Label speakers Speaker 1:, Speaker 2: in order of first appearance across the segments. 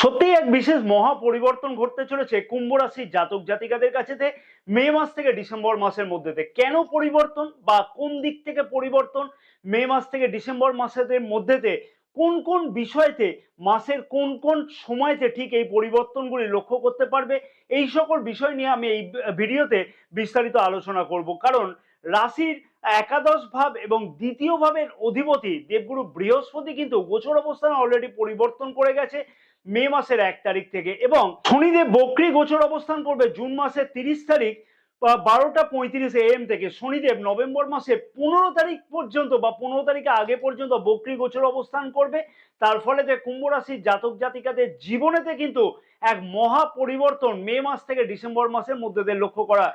Speaker 1: সত্যিই এক বিশেষ মহা পরিবর্তন ঘটতে চলেছে কুম্ভ রাশির জাতক জাতিকাদের কাছেতে মে মাস থেকে ডিসেম্বর মাসের মধ্যেতে। কেন পরিবর্তন বা কোন দিক থেকে পরিবর্তন? মে মাস থেকে ডিসেম্বর মাসের মধ্যেতে কোন কোন বিষয়তে, মাসের কোন কোন সময়তে ঠিক এই পরিবর্তনগুলি লক্ষ্য করতে পারবে, এই সকল বিষয় নিয়ে আমি এই ভিডিওতে বিস্তারিত আলোচনা করব। কারণ রাশির একাদশ ভাব এবং দ্বিতীয় ভাবের অধিপতি দেবগুরু বৃহস্পতি কিন্তু গোচর অবস্থান অলরেডি পরিবর্তন করে গেছে মে মাসের 1 তারিখ থেকে, এবং শনিদেব বক্রী গোচর অবস্থান করবে জুন মাসের 30 তারিখ 12:35 AM থেকে। শনিদেব নভেম্বর মাসে 15 তারিখ পর্যন্ত বা 15 তারিখে আগে পর্যন্ত বক্রী গোচর অবস্থান করবে। তার ফলে যে কুম্ভ রাশির জাতক জাতিকাদের জীবনেতে কিন্তু এক মহা পরিবর্তন মে মাস থেকে ডিসেম্বর মাসের মধ্যে দিয়ে লক্ষ্য করা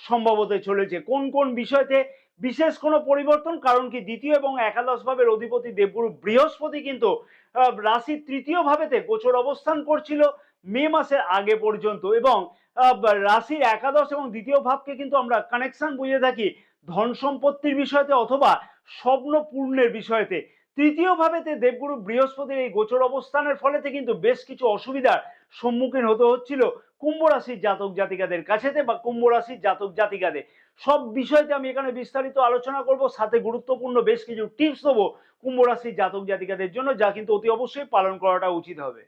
Speaker 1: সম্ভব হতে চলেছে। কোন কোন বিষয়তে বিশেষ কোনো পরিবর্তন? কারণ কি দ্বিতীয় এবং একাদশ ভাবের অধিপতি দেবগুরু বৃহস্পতি কিন্তু রাশির তৃতীয় ভাবেতে গোচর অবস্থান করছিল মে মাসের আগে পর্যন্ত, এবং রাশির একাদশ এবং দ্বিতীয় ভাবকে কিন্তু আমরা কানেকশন বুঝে থাকি ধন সম্পত্তির বিষয়তে অথবা স্বপ্ন পূর্ণের বিষয়তে। তৃতীয় ভাবেতে দেবগুরু বৃহস্পতির এই গোচর অবস্থানের ফলেতে কিন্তু বেশ কিছু অসুবিধার সম্মুখীন হতে হচ্ছিল কুম্ভ রাশির জাতক জাতিকাদের কাছেতে বা কুম্ভ রাশির জাতক জাতিকাদের। সব বিষয়তে আমি এখানে বিস্তারিত আলোচনা করব, সাথে গুরুত্বপূর্ণ বেশ কিছু টিপস দেবো কুম্ভ রাশির জাতক জাতিকাদের জন্য, যা কিন্তু অতি অবশ্যই পালন করাটা উচিত হবে।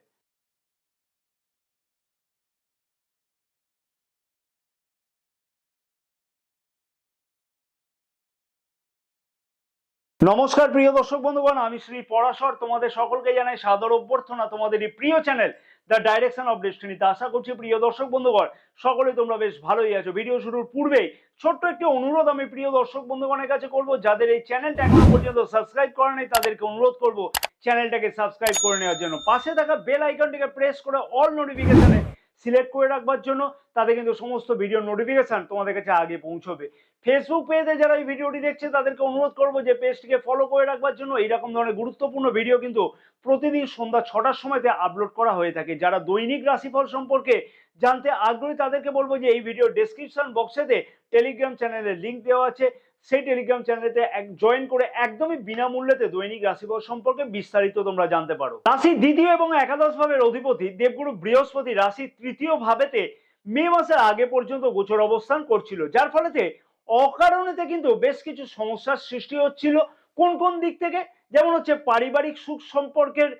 Speaker 1: নমস্কার প্রিয় দর্শক বন্ধুগণ, আমি শ্রী পরাশর তোমাদের সকলকে জানাই সাদর অভ্যর্থনা তোমাদের এই প্রিয় চ্যানেল দ্য ডাইরেকশন অফ ডেস্টিনিতে। আশা করছি প্রিয় দর্শক বন্ধুগণ সকলে তোমরা বেশ ভালোই আছো। ভিডিও শুরুর পূর্বেই ছোট্ট একটি অনুরোধ আমি প্রিয় দর্শক বন্ধুগণের কাছে করব, যাদের এই চ্যানেলটা এখনো পর্যন্ত সাবস্ক্রাইব করা নেই তাদেরকে অনুরোধ করব চ্যানেলটাকে সাবস্ক্রাইব করে নেওয়ার জন্য। পাশে থাকা বেল আইকনটিকে প্রেস করে অল নোটিফিকেশনে সিলেক্ট করে রাখবার জন্য, তাতে কিন্তু সমস্ত ভিডিও নোটিফিকেশন তোমাদের কাছে আগে পৌঁছবে। ফেসবুক পেজে যারা এই ভিডিওটি দেখছে তাদেরকে অনুরোধ করবো যে পেজটিকে ফলো করে রাখবার জন্য। এইরকম ধরনের গুরুত্বপূর্ণ ভিডিও কিন্তু প্রতিদিন সন্ধ্যা 6টার সময়তে আপলোড করা হয়ে থাকে। যারা দৈনিক রাশিফল সম্পর্কে জানতে আগ্রহী তাদেরকে বলবো যে এই ভিডিও ডেসক্রিপশন বক্সেতে টেলিগ্রাম চ্যানেলের লিঙ্ক দেওয়া আছে, সেই টেলিগ্রাম চ্যানেলেতে জয়েন করে একদমই বিনামূল্যেতে দৈনিক রাশিফল সম্পর্কে বিস্তারিত তোমরা জানতে পারো। রাশির দ্বিতীয় এবং একাদশ ভাবের অধিপতি দেবগুরু বৃহস্পতি রাশির তৃতীয় ভাবেতে মে মাসের আগে পর্যন্ত গোচর অবস্থান করছিল, যার ফলেতে অকারণেতে কিন্তু বেশ কিছু সমস্যার সৃষ্টি হচ্ছিল। কোন কোন দিক থেকে? যেমন হচ্ছে পারিবারিক সুখ সম্পর্কের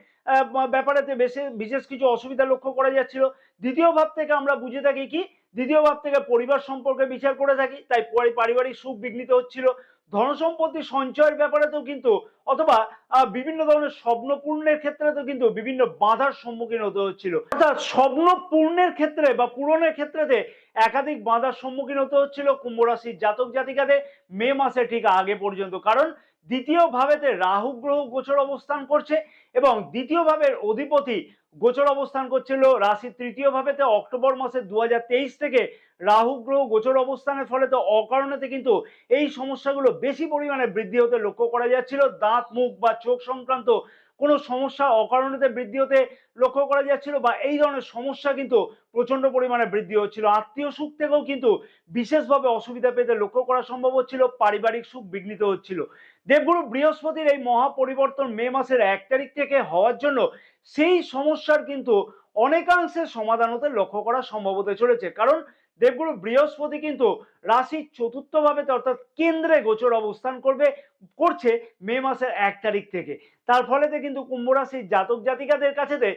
Speaker 1: ব্যাপারেতে বিশেষ কিছু অসুবিধা লক্ষ্য করা যাচ্ছিল। দ্বিতীয় ভাব থেকে আমরা বুঝে থাকি কি, দ্বিতীয় ভাব থেকে পরিবার সম্পর্কে বিচার করে থাকি, তাই পারিবারিক সুখ বিঘ্নিত হচ্ছিল। ধন সম্পত্তি সঞ্চয়ের ব্যাপারেতেও কিন্তু, অথবা বিভিন্ন ধরনের স্বপ্ন পূর্ণের ক্ষেত্রেতেও কিন্তু বিভিন্ন বাধার সম্মুখীন হতে হচ্ছিল। অর্থাৎ স্বপ্ন পূর্ণের ক্ষেত্রে বা পূরণের ক্ষেত্রেতে একাধিক বাধার সম্মুখীন হতে হচ্ছিল কুম্ভ রাশির জাতক জাতিকাদের মে মাসে ঠিক আগে পর্যন্ত। কারণ দ্বিতীয় ভাবেতে রাহু গ্রহ গোচর অবস্থান করছে, এবং দ্বিতীয় ভাবের অধিপতি গোচর অবস্থান করছিল রাশির তৃতীয় ভাবেতে অক্টোবর মাসের 2023 থেকে। রাহু গ্রহ গোচর অবস্থানের ফলে তো অকারণেতে কিন্তু এই সমস্যাগুলো বেশি পরিমাণে বৃদ্ধি হতে লক্ষ্য করা যাচ্ছিল। দাঁত মুখ বা চোখ সংক্রান্ত কোনো সমস্যা অকারণেতে বৃদ্ধি হতে লক্ষ্য করা যাচ্ছিল, বা এই ধরনের সমস্যা কিন্তু প্রচন্ড পরিমাণে বৃদ্ধি হচ্ছিল। আত্মীয় সুখ থেকেও কিন্তু বিশেষভাবে অসুবিধা পেতে লক্ষ্য করা সম্ভব হচ্ছিল, পারিবারিক সুখ বিঘ্নিত হচ্ছিল। দেবগুরু বৃহস্পতির এই মহা পরিবর্তন মে মাসের 1 তারিখ থেকে হওয়ার জন্য সেই সমস্যার কিন্তু অনেকাংশে সমাধান হতে লক্ষ্য করা সম্ভব হতে চলেছে। কারণ দেবগুরু বৃহস্পতি কিন্তু রাশির চতুর্থ ভাবেতে অর্থাৎ কেন্দ্রে গোচর অবস্থান করছে মে মাসের 1 তারিখ থেকে। তার ফলেতে কিন্তু কুম্ভ রাশির জাতক জাতিকাদের কাছেতে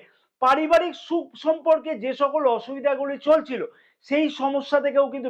Speaker 1: পারিবারিক সুখ সম্পর্কে যে সকল অসুবিধাগুলি চলছিল সেই সমস্যা থেকেও কিন্তু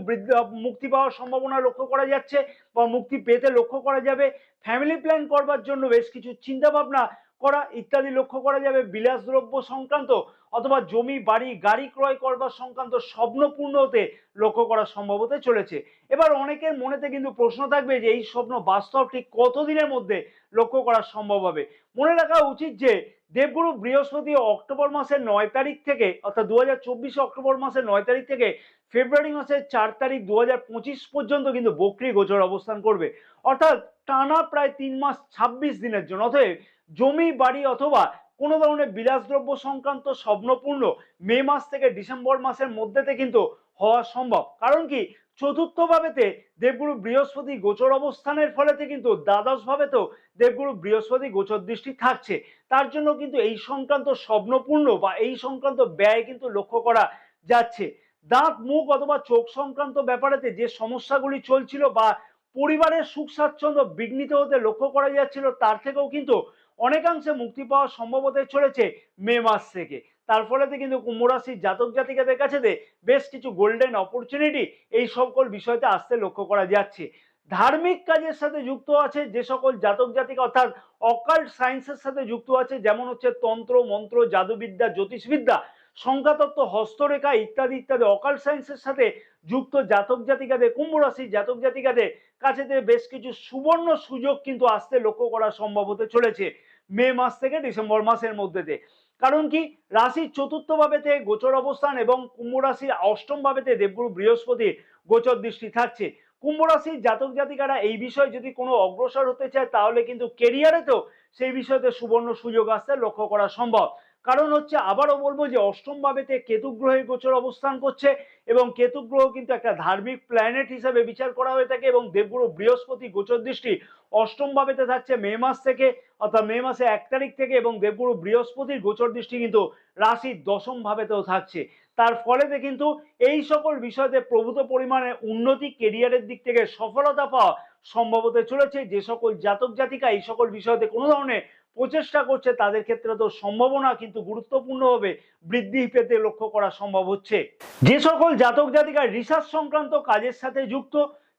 Speaker 1: মুক্তি পাওয়ার সম্ভাবনা লক্ষ্য করা যাচ্ছে বা মুক্তি পেতে লক্ষ্য করা যাবে। ফ্যামিলি প্ল্যান করবার জন্য বেশ কিছু চিন্তা ভাবনা করা ইত্যাদি লক্ষ্য করা যাবে। বিলাসদ্রব্য সংক্রান্ত অথবা জমি বাড়ি গাড়ি ক্রয় করবার সংক্রান্ত স্বপ্ন পূর্ণ হতে লক্ষ্য করা সম্ভব হতে চলেছে। এবার অনেকের মনেতে কিন্তু প্রশ্ন থাকবে যে এই স্বপ্ন বাস্তব ঠিক কতদিনের মধ্যে লক্ষ্য করা সম্ভব হবে। মনে রাখা উচিত যে দেবগুরু বৃহস্পতি অক্টোবর মাসের 9 তারিখ থেকে, অর্থাৎ 2024 অক্টোবর মাসের 9 তারিখ থেকে ফেব্রুয়ারি মাসের 4 তারিখ 2025 পর্যন্ত কিন্তু বক্রী গোচর অবস্থান করবে, অর্থাৎ টানা প্রায় 3 মাস 26 দিনের জন্য। অতএব জমি বাড়ি অথবা কোনো ধরনের বিলাসদ্রব্য সংক্রান্ত স্বপ্নপূর্ণ মে মাস থেকে ডিসেম্বর মাসের মধ্যেতে কিন্তু হওয়া সম্ভব। কারণ কি, চতুর্থ ভাবেতে দেবগুরু বৃহস্পতি গোচর অবস্থানের ফলেতে কিন্তু দ্বাদশ ভাবেতেও দেবগুরু বৃহস্পতি গোচর দৃষ্টি থাকছে। তার জন্য কিন্তু এই সংক্রান্ত স্বপ্নপূর্ণ বা এই সংক্রান্ত ব্যয় কিন্তু লক্ষ্য করা যাচ্ছে। দাঁত মুখ অথবা চোখ সংক্রান্ত ব্যাপারেতে যে সমস্যাগুলি চলছিল বা পরিবারের সুখ স্বাচ্ছন্দ্য বিঘ্নিত হতে লক্ষ্য করা যাচ্ছিল, তার থেকেও কিন্তু অনেকাংশে মুক্তি পাওয়া সম্ভব হতে চলেছে মে মাস থেকে। তার ফলেতে কিন্তু কুম্ভ রাশির জাতক জাতিকাদের কাছে বেশ কিছু গোল্ডেন অপরচুনিটি এই সকল বিষয়তে আসতে লক্ষ্য করা যাচ্ছে। ধার্মিক কাজের সাথে যুক্ত আছে যে সকল জাতক জাতিকা, অর্থাৎ অকাল্ট সায়েন্সের সাথে যুক্ত আছে, যেমন হচ্ছে তন্ত্র মন্ত্র জাদুবিদ্যা জ্যোতিষবিদ্যা সংখ্যাতত্ত্ব হস্তরেখা ইত্যাদি ইত্যাদি অকাল্ট সায়েন্সের সাথে যুক্ত জাতক জাতিকাদের, কুম্ভ রাশির জাতক জাতিকাদের কাছে বেশ কিছু সুবর্ণ সুযোগ কিন্তু আসতে লক্ষ্য করা সম্ভব হতে চলেছে মে মাস থেকে ডিসেম্বর মাসের মধ্যে। কারণ কি, রাশির চতুর্থ ভাবেতে গোচর অবস্থান এবং কুম্ভ রাশির অষ্টম ভাবেতে দেবগুরু বৃহস্পতির গোচর দৃষ্টি থাকছে। কুম্ভ রাশির জাতক জাতিকারা এই বিষয়ে যদি কোনো অগ্রসর হতে চায় তাহলে কিন্তু কেরিয়ারেতেও সেই বিষয়তে সুবর্ণ সুযোগ আসতে লক্ষ্য করা সম্ভব। কারণ হচ্ছে, আবারও বলবো যে অষ্টম ভাবেতে কেতু গ্রহের গোচর অবস্থান করছে এবং কেতু গ্রহ কিন্তু একটা ধার্মিক প্ল্যানেট হিসেবে বিচার করা হয়ে থাকে এবং দেবগুরু বৃহস্পতি গোচর দৃষ্টি অষ্টম ভাবেতে থাকছে মে মাস থেকে, অর্থাৎ মে মাসে 1 তারিখ থেকে, এবং দেবগুরু বৃহস্পতির গোচর দৃষ্টি কিন্তু রাশির দশম ভাবেতেও থাকছে। তার ফলেতে কিন্তু এই সকল বিষয়তে প্রভূত পরিমাণে উন্নতি, কেরিয়ারের দিক থেকে সফলতা পাওয়া সম্ভব হতে চলেছে। যে সকল জাতক জাতিকা এই সকল বিষয়তে কোনো ধরনের প্রচেষ্টা করছে তাদের ক্ষেত্রে তো সম্ভাবনা কিন্তু গুরুত্বপূর্ণভাবে বৃদ্ধি পেতে লক্ষ্য করা সম্ভব হচ্ছে। যে সকল জাতক জাতিকা রিসার্চ সংক্রান্ত কাজের সাথে যুক্ত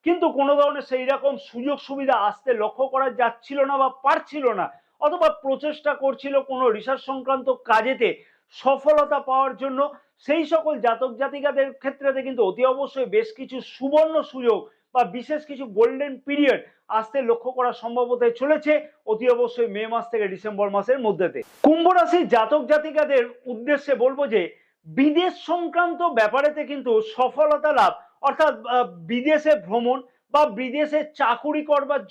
Speaker 1: কিন্তু কোনো ধরনের সেই রকম সুযোগ সুবিধা আসতে লক্ষ্য করা যাচ্ছিল না বা পারছিল না, অথবা প্রচেষ্টা করছিল কোনো রিসার্চ সংক্রান্ত কাজেতে সফলতা পাওয়ার জন্য, সেই সকল জাতক জাতিকাদের ক্ষেত্রে কিন্তু অতি অবশ্যই বেশ কিছু সুবর্ণ সুযোগ বা বিশেষ কিছু গোল্ডেন পিরিয়ড আসতে লক্ষ্য করা সম্ভব হতে চলেছে অতি অবশ্যই মে মাস থেকে ডিসেম্বর মাসের মধ্যেতে। কুম্ভ রাশির জাতক জাতিকাদের উদ্দেশ্যে বলবো যে বিদেশ সংক্রান্ত ব্যাপারেতে কিন্তু সফলতা লাভ, অর্থাৎ বিদেশে ভ্রমণ বা বিদেশে চাকুরি করবার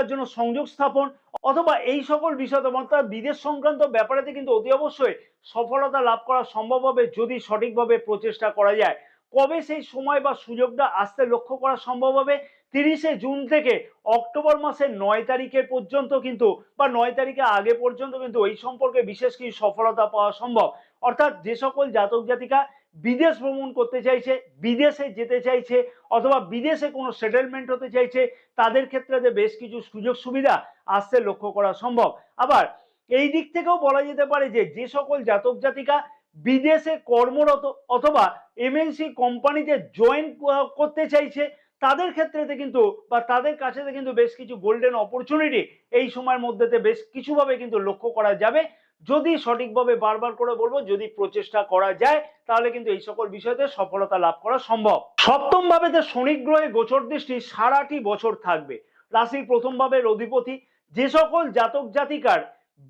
Speaker 1: জন্য সংযোগ স্থাপন অথবা এই সকল বিষয়, অর্থাৎ বিদেশ সংক্রান্ত ব্যাপারেতে কিন্তু অতি অবশ্যই সফলতা লাভ করা সম্ভব হবে যদি সঠিকভাবে প্রচেষ্টা করা যায়। কবে সেই সময় বা সুযোগটা আসতে লক্ষ্য করা সম্ভব হবে? 30শে জুন থেকে অক্টোবর মাসের 9 তারিখের পর্যন্ত কিন্তু, বা 9 তারিখের আগে পর্যন্ত কিন্তু এই সম্পর্কে বিশেষ কিছু সফলতা পাওয়া সম্ভব। অর্থাৎ যে সকল জাতক জাতিকা বিদেশ ভ্রমণ করতে চাইছে, বিদেশে যেতে চাইছে অথবা বিদেশে কোনো সেটেলমেন্ট হতে চাইছে, তাদের ক্ষেত্রে বেশ কিছু সুযোগ সুবিধা আসতে লক্ষ্য করা সম্ভব। আবার এই দিক থেকেও বলা যেতে পারে যে যে সকল জাতক জাতিকা বিদেশে কর্মরত অথবা এমএনসি কোম্পানিতে জয়েন করতে চাইছে, তাদের ক্ষেত্রে কিন্তু বা তাদের কাছে কিন্তু বেশ কিছু গোল্ডেন অপরচুনিটি এই সময়ের মধ্যে বেশ কিছুভাবে কিন্তু লক্ষ্য করা যাবে যদি সঠিকভাবে, বারবার করে বলবো, যদি প্রচেষ্টা করা যায় তাহলে কিন্তু এই সকল বিষয়তে সফলতা লাভ করা সম্ভব। সপ্তম ভাবেতে শনি গ্রহের গোচর দৃষ্টি সারাটি বছর থাকবে। রাশির প্রথম ভাবের অধিপতি, যে সকল জাতক জাতিকার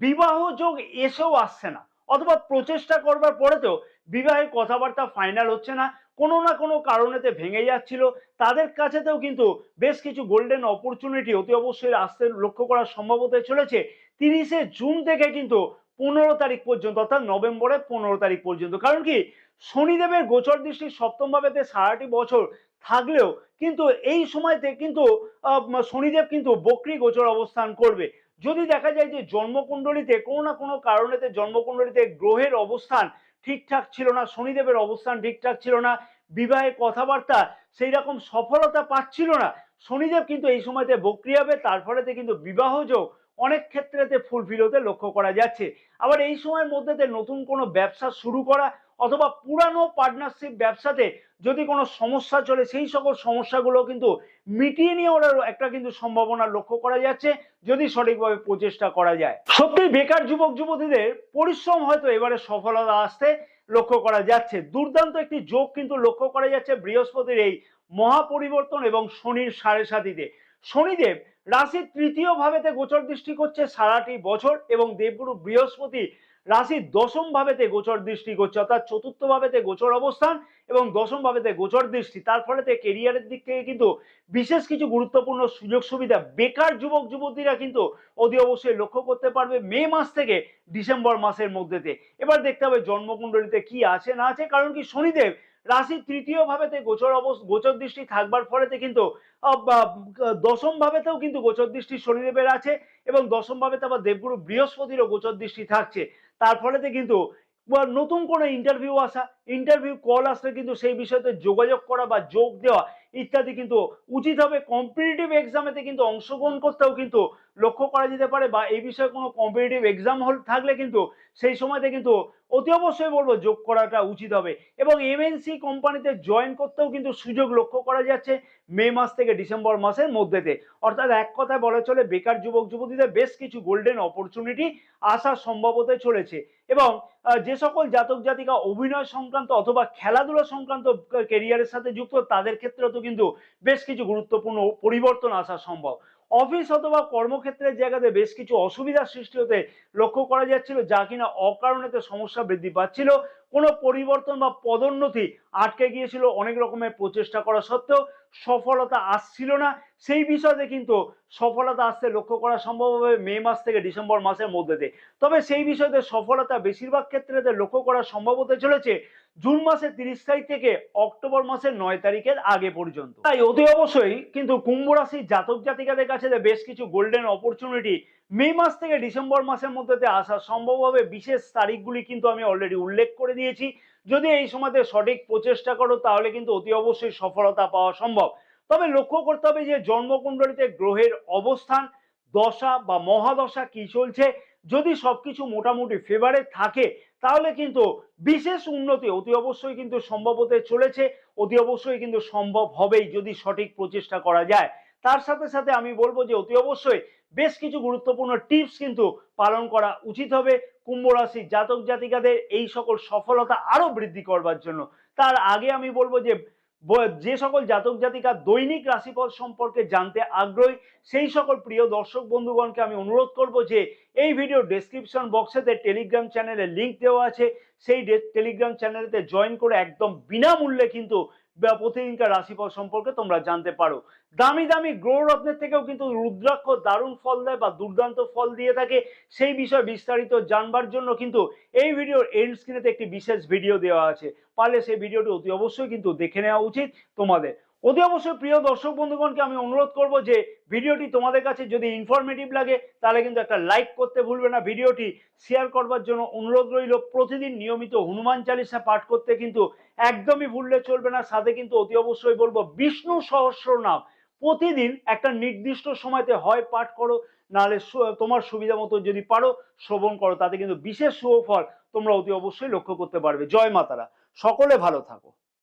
Speaker 1: বিবাহ যোগ এসেও আসছে না অথবা প্রচেষ্টা করবার পরেতেও বিবাহের কথাবার্তা ফাইনাল হচ্ছে না, কোনো না কোনো কারণেতে ভেঙে যাচ্ছিল, তাদের কাছেতেও কিন্তু বেশ কিছু গোল্ডেন অপরচুনিটি অতি অবশ্যই আসতে লক্ষ্য করা সম্ভব হতে চলেছে 30শে জুন থেকে কিন্তু 15 তারিখ পর্যন্ত, অর্থাৎ নভেম্বরের 15 তারিখ পর্যন্ত। কারণ কি, শনিদেবের গোচর দৃষ্টি সপ্তম ভাবেতে সারাটি বছর থাকলেও কিন্তু এই সময়তে কিন্তু শনিদেব কিন্তু বক্রী গোচর অবস্থান করবে। যদি দেখা যায় যে জন্মকুণ্ডলিতে কোনো না কোনো কারণেতে জন্মকুণ্ডলিতে গ্রহের অবস্থান ঠিকঠাক ছিল না, শনিদেবের অবস্থান ঠিকঠাক ছিল না, বিবাহের কথাবার্তা সেই রকম সফলতা পাচ্ছিল না, শনিদেব কিন্তু এই সময়তে বক্রী হবে, তার ফলেতে কিন্তু বিবাহ যোগ অনেক ক্ষেত্রেতে ফুলফিল হতে লক্ষ্য করা যাচ্ছে। আবার এই সময়ের মধ্যে নতুন কোনো ব্যবসা শুরু করা অথবা পুরানো পার্টনারশিপ ব্যবসাতে যদি কোনো সমস্যা চলে সেই সকল সমস্যাগুলো কিন্তু মিটিয়ে নিয়ে ওরা একটা কিন্তু সম্ভাবনা লক্ষ্য করা যাচ্ছে যদি সঠিকভাবে প্রচেষ্টা করা যায়। সত্যি বেকার যুবক যুবতীদের পরিশ্রম হয়তো এবারে সফলতা আসতে লক্ষ্য করা যাচ্ছে। দুর্দান্ত একটি যোগ কিন্তু লক্ষ্য করা যাচ্ছে বৃহস্পতির এই মহাপরিবর্তন এবং শনির সাড়ে সাতিতে। শনিদেব রাশির তৃতীয় ভাবেতে গোচর দৃষ্টি করছে সারাটি বছর এবং দেবগুরু বৃহস্পতি রাশির দশম ভাবেতে গোচর দৃষ্টি করছে, অর্থাৎ চতুর্থ ভাবেতে গোচর অবস্থান এবং দশম ভাবেতে গোচর দৃষ্টি। তার ফলেতে কেরিয়ারের দিক থেকে কিন্তু বিশেষ কিছু গুরুত্বপূর্ণ সুযোগ সুবিধা বেকার যুবক যুবতীরা কিন্তু অতি অবশ্যই লক্ষ্য করতে পারবে মে মাস থেকে ডিসেম্বর মাসের মধ্যেতে। এবার দেখতে হবে জন্মকুণ্ডলিতে কি আছে না আছে, কারণ কি শনিদেব রাশির তৃতীয় ভাবেতে গোচর দৃষ্টি থাকবার ফলেতে কিন্তু দশম ভাবেতেও কিন্তু গোচর দৃষ্টি শনিদেবের আছে এবং দশম ভাবেতে আবার দেবগুরু বৃহস্পতিরও গোচর দৃষ্টি থাকছে। তার ফলেতে কিন্তু নতুন কোনো ইন্টারভিউ কল আসলে কিন্তু সেই বিষয়তে যোগাযোগ করা বা যোগ দেওয়া ইত্যাদি কিন্তু উচিত হবে। কম্পিটিটিভ এক্সামেতে কিন্তু অংশগ্রহণ করতেও কিন্তু লক্ষ্য করা যেতে পারে, বা এই বিষয়ে কোনো কম্পিটিটিভ এক্সাম থাকলে কিন্তু সেই সময়তে কিন্তু অতি অবশ্যই বলবো যোগ করাটা উচিত হবে। এবং এমএনসি কোম্পানিতে জয়েন করতেও কিন্তু সুযোগ লক্ষ্য করা যাচ্ছে মে মাস থেকে ডিসেম্বর মাসের মধ্যেতে। অর্থাৎ এক কথায় বলা চলে বেকার যুবক যুবতীদের বেশ কিছু গোল্ডেন অপরচুনিটি আসার সম্ভব হতে চলেছে। এবং যে সকল জাতক জাতিকা অভিনয় সংক্রান্ত অথবা খেলাধুলা সংক্রান্ত কেরিয়ারের সাথে যুক্ত তাদের ক্ষেত্রে তো কিন্তু বেশ কিছু গুরুত্বপূর্ণ পরিবর্তন আসা সম্ভব। অফিস অথবা কর্মক্ষেত্রের জায়গাতে বেশ কিছু অসুবিধার সৃষ্টি হতে লক্ষ্য করা যাচ্ছিল, যা কিনা অকারণেতে সমস্যা বৃদ্ধি পাচ্ছিল। কোনো পরিবর্তন বা পদোন্নতি আটকে গিয়েছিল, অনেক রকমের প্রচেষ্টা করা সত্ত্বেও সফলতা আসছিল না। সেই বিষয়ে কিন্তু সফলতা আসতে লক্ষ্য করা সম্ভব হবে মে মাস থেকে ডিসেম্বর মাসের মধ্যে। তবে সেই বিষয়তে সফলতা বেশিরভাগ ক্ষেত্রে লক্ষ্য করা সম্ভব হতে চলেছে জুন মাসের 30 তারিখ থেকে অক্টোবর মাসের 9 তারিখের আগে পর্যন্ত। তাই অতি অবশ্যই কিন্তু কুম্ভ রাশির জাতক জাতিকাদের কাছে বেশ কিছু গোল্ডেন অপরচুনিটি মে মাস থেকে ডিসেম্বর মাসের মধ্যে আসা সম্ভব হবে। বিশেষ তারিখগুলি কিন্তু আমি অলরেডি উল্লেখ করে দিয়েছি। যদি এই সময়তে সঠিক প্রচেষ্টা করো তাহলে কিন্তু অতি অবশ্যই সফলতা পাওয়া সম্ভব। তবে লক্ষ্য করতে হবে যে জন্মকুণ্ডলিতে গ্রহের অবস্থান, দশা বা মহাদশা কি চলছে। যদি সবকিছু মোটামুটি ফেভারে থাকে তাহলে কিন্তু বিশেষ উন্নতি অতি অবশ্যই কিন্তু সম্ভব হতে চলেছে, অতি অবশ্যই কিন্তু সম্ভব হবেই যদি সঠিক প্রচেষ্টা করা যায়। তার সাথে সাথে আমি বলবো যে অতি অবশ্যই বেশ কিছু গুরুত্বপূর্ণ টিপস কিন্তু পালন করা উচিত হবে কুম্ভ রাশির জাতক জাতিকাদের এই সকল সফলতা আরো বৃদ্ধি করবার জন্য। তার আগে আমি বলবো যে সকল জাতক জাতিকা দৈনিক রাশিফল সম্পর্কে জানতে আগ্রহী সেই সকল প্রিয় দর্শক বন্ধুগণকে আমি অনুরোধ করব যে এই ভিডিও ডেসক্রিপশন বক্সেতে টেলিগ্রাম চ্যানেলের লিংক দেওয়া আছে, সেই টেলিগ্রাম চ্যানেলেতে জয়েন করে একদম বিনামূল্যে কিন্তু প্রতিদিনকার রাশিফল সম্পর্কে তোমরা জানতে পারো। দামি দামি গ্রহ রত্নের থেকেও কিন্তু রুদ্রাক্ষ দারুণ ফল দেয় বা দুর্দান্ত ফল দিয়ে থাকে। সেই বিষয়ে বিস্তারিত জানবার জন্য কিন্তু এই ভিডিওর এন্ড স্ক্রিনেতে একটি বিশেষ ভিডিও দেওয়া আছে, পারলে সেই ভিডিওটি অতি অবশ্যই কিন্তু দেখে নেওয়া উচিত তোমাদের। অতি অবশ্যই প্রিয় দর্শক বন্ধুগণকে আমি অনুরোধ করব যে ভিডিওটি তোমাদের কাছে যদি ইনফরমেটিভ লাগে তাহলে কিন্তু একটা লাইক করতে ভুলবে না। ভিডিওটি শেয়ার করবার জন্য অনুরোধ রইল। প্রতিদিন নিয়মিত হনুমান চালিসা পাঠ করতে কিন্তু একদমই ভুললে চলবে না। সাথে কিন্তু অতি অবশ্যই বলবো বিষ্ণু সহস্রনাম প্রতিদিন একটা নির্দিষ্ট সময়তে হয় পাঠ করো, নাহলে তোমার সুবিধা মতো যদি পারো শ্রবণ করো, তাতে কিন্তু বিশেষ সুফল তোমরা অতি অবশ্যই লক্ষ্য করতে পারবে। জয় মাতারা, সকলে ভালো থাকো।